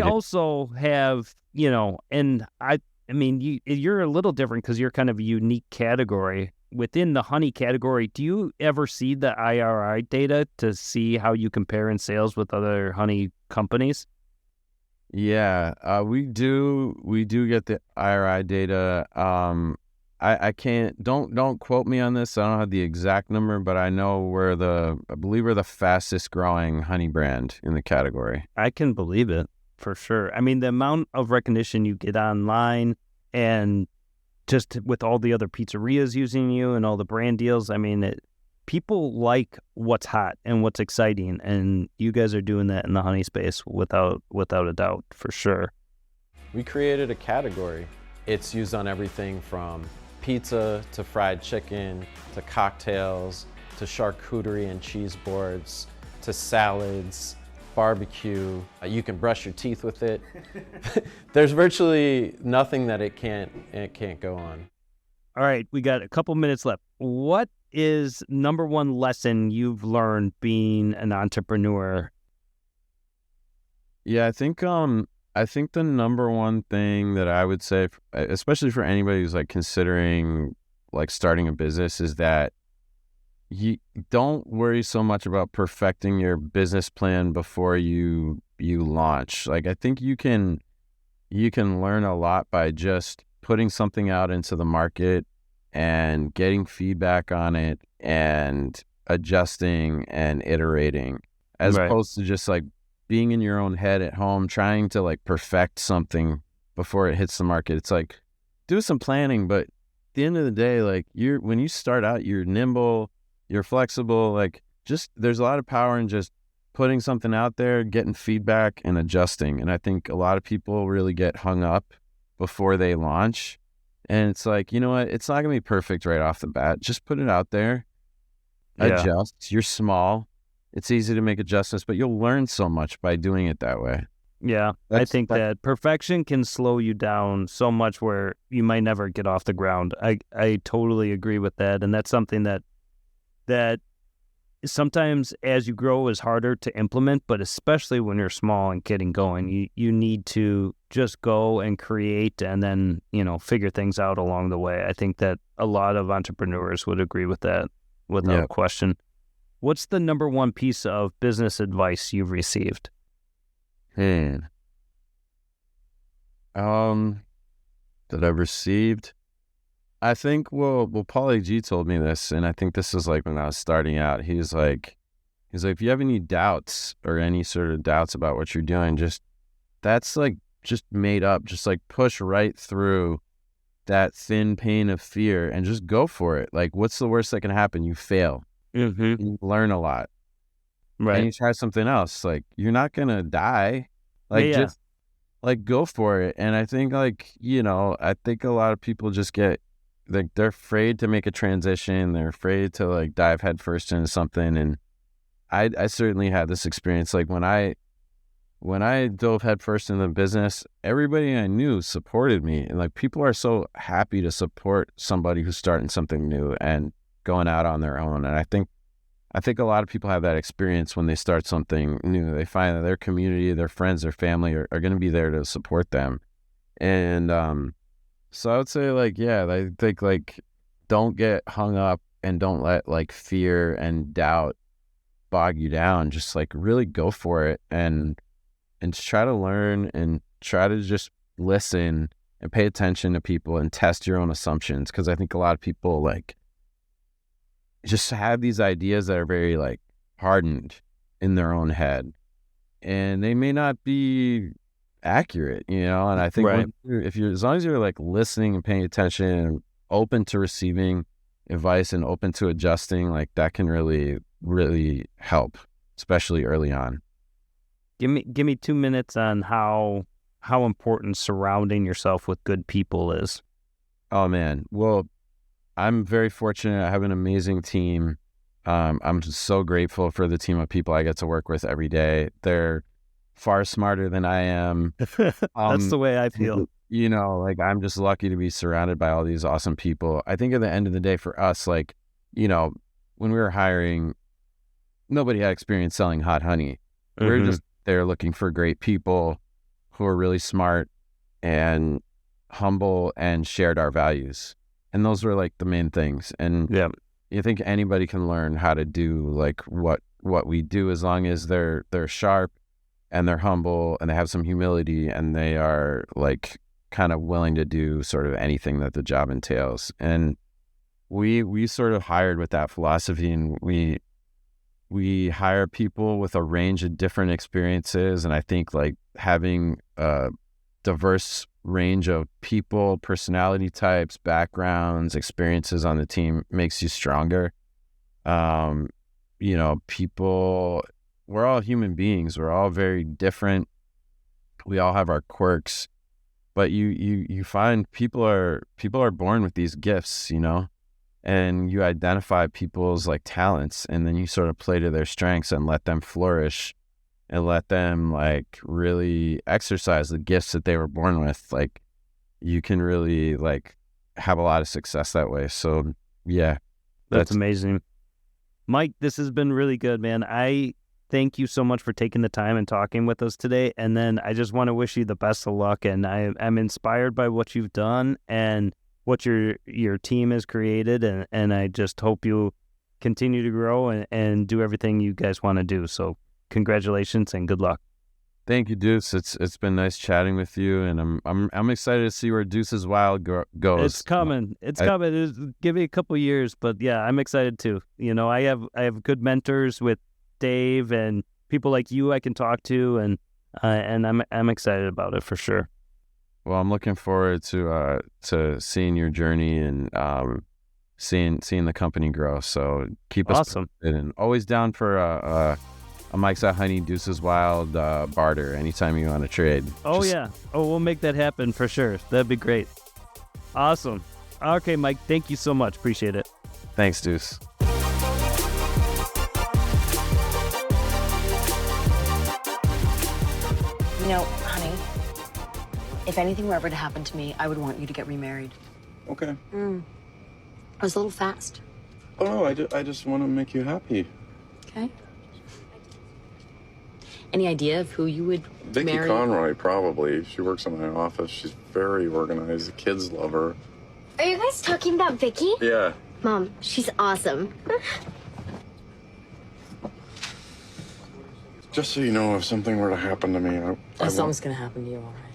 also have, and I mean, you're a little different because you're kind of a unique category within the honey category. Do you ever see the IRI data to see how you compare in sales with other honey companies? Yeah, we do get the IRI data. I can't, don't quote me on this. I don't have the exact number, but I know I believe we're the fastest growing honey brand in the category. I can believe it for sure. I mean, the amount of recognition you get online and just with all the other pizzerias using you and all the brand deals, I mean, people like what's hot and what's exciting, and you guys are doing that in the honey space without a doubt, for sure. We created a category. It's used on everything from pizza to fried chicken to cocktails to charcuterie and cheese boards to salads, barbecue. You can brush your teeth with it. There's virtually nothing that it can't go on. All right, we got a couple minutes left. What is number one lesson you've learned being an entrepreneur? Yeah, I think the number one thing that I would say, especially for anybody who's like considering like starting a business, is that you don't worry so much about perfecting your business plan before you launch. Like, I think you can learn a lot by just putting something out into the market and getting feedback on it and adjusting and iterating, as opposed to just like being in your own head at home, trying to like perfect something before it hits the market. It's like, do some planning, but at the end of the day, like when you start out, you're nimble, you're flexible, like just, there's a lot of power in just putting something out there, getting feedback and adjusting. And I think a lot of people really get hung up before they launch. And it's like, you know what? It's not going to be perfect right off the bat. Just put it out there, adjust. You're small. It's easy to make adjustments, but you'll learn so much by doing it that way. Yeah, I think that perfection can slow you down so much where you might never get off the ground. I totally agree with that. And that's something that sometimes as you grow is harder to implement, but especially when you're small and getting going, you need to just go and create and then, figure things out along the way. I think that a lot of entrepreneurs would agree with that without question. What's the number one piece of business advice you've received? That I've received? I think, well, Paulie G told me this, and I think this was like when I was starting out. He's like, if you have any doubts or any sort of doubts about what you're doing, that's made up. Just like push right through that thin pane of fear and just go for it. Like, what's the worst that can happen? You fail. Mm-hmm. You learn a lot. Right. And you try something else. Like, you're not going to die. Like, just like go for it. And I think I think a lot of people just get, like, they're afraid to make a transition. They're afraid to like dive headfirst into something. And I certainly had this experience. Like when I dove headfirst into the business, everybody I knew supported me. And like, people are so happy to support somebody who's starting something new and going out on their own. And I think a lot of people have that experience when they start something new. They find that their community, their friends, their family are going to be there to support them. And so I would say, like, I think, like, don't get hung up and don't let, like, fear and doubt bog you down. Just, like, really go for it and just try to learn and try to just listen and pay attention to people and test your own assumptions. Because I think a lot of people, like, just have these ideas that are very like hardened in their own head, and they may not be accurate, and I think as long as you're like listening and paying attention and open to receiving advice and open to adjusting, like that can really, really help, especially early on. Give me 2 minutes on how important surrounding yourself with good people is. Oh man. Well, I'm very fortunate. I have an amazing team. I'm just so grateful for the team of people I get to work with every day. They're far smarter than I am. That's the way I feel. Like, I'm just lucky to be surrounded by all these awesome people. I think at the end of the day for us, like, when we were hiring, nobody had experience selling hot honey. Mm-hmm. We were just there looking for great people who are really smart and humble and shared our values. And those were like the main things. And you think anybody can learn how to do like what we do, as long as they're sharp and they're humble and they have some humility and they are like kind of willing to do sort of anything that the job entails. And we sort of hired with that philosophy, and we hire people with a range of different experiences. And I think like having a diverse range of people, personality types, backgrounds, experiences on the team makes you stronger. People, we're all human beings. We're all very different. We all have our quirks, but you find people are born with these gifts, and you identify people's like talents, and then you sort of play to their strengths and let them flourish and let them like really exercise the gifts that they were born with. Like, you can really like have a lot of success that way. So yeah. That's amazing. Mike, this has been really good, man. I thank you so much for taking the time and talking with us today. And then I just want to wish you the best of luck. And I'm inspired by what you've done and what your team has created. And I just hope you continue to grow and do everything you guys want to do. So congratulations and good luck. Thank you, Duce. It's been nice chatting with you, and I'm excited to see where Duce's Wild goes. It's coming. Give me a couple years, but yeah, I'm excited too. You know, I have good mentors with Dave and people like you I can talk to, and I'm excited about it for sure. Well, I'm looking forward to seeing your journey and seeing the company grow. So keep us awesome and always down for a Mike's Hot Honey Duce's Wild barter anytime you want to trade. Yeah. We'll make that happen for sure. That'd be great. Awesome. Okay, Mike, thank you so much. Appreciate it. Thanks, Duce. You know, honey, if anything were ever to happen to me, I would want you to get remarried. Okay. I was a little fast. Oh, no, I just want to make you happy. Okay. Any idea of who you would Vicky marry? Conroy, probably. She works in my office. She's very organized. The kids love her. Are you guys talking about Vicky? Yeah. Mom, she's awesome. Just so you know, if something were to happen to me, Something's gonna happen to you, all right?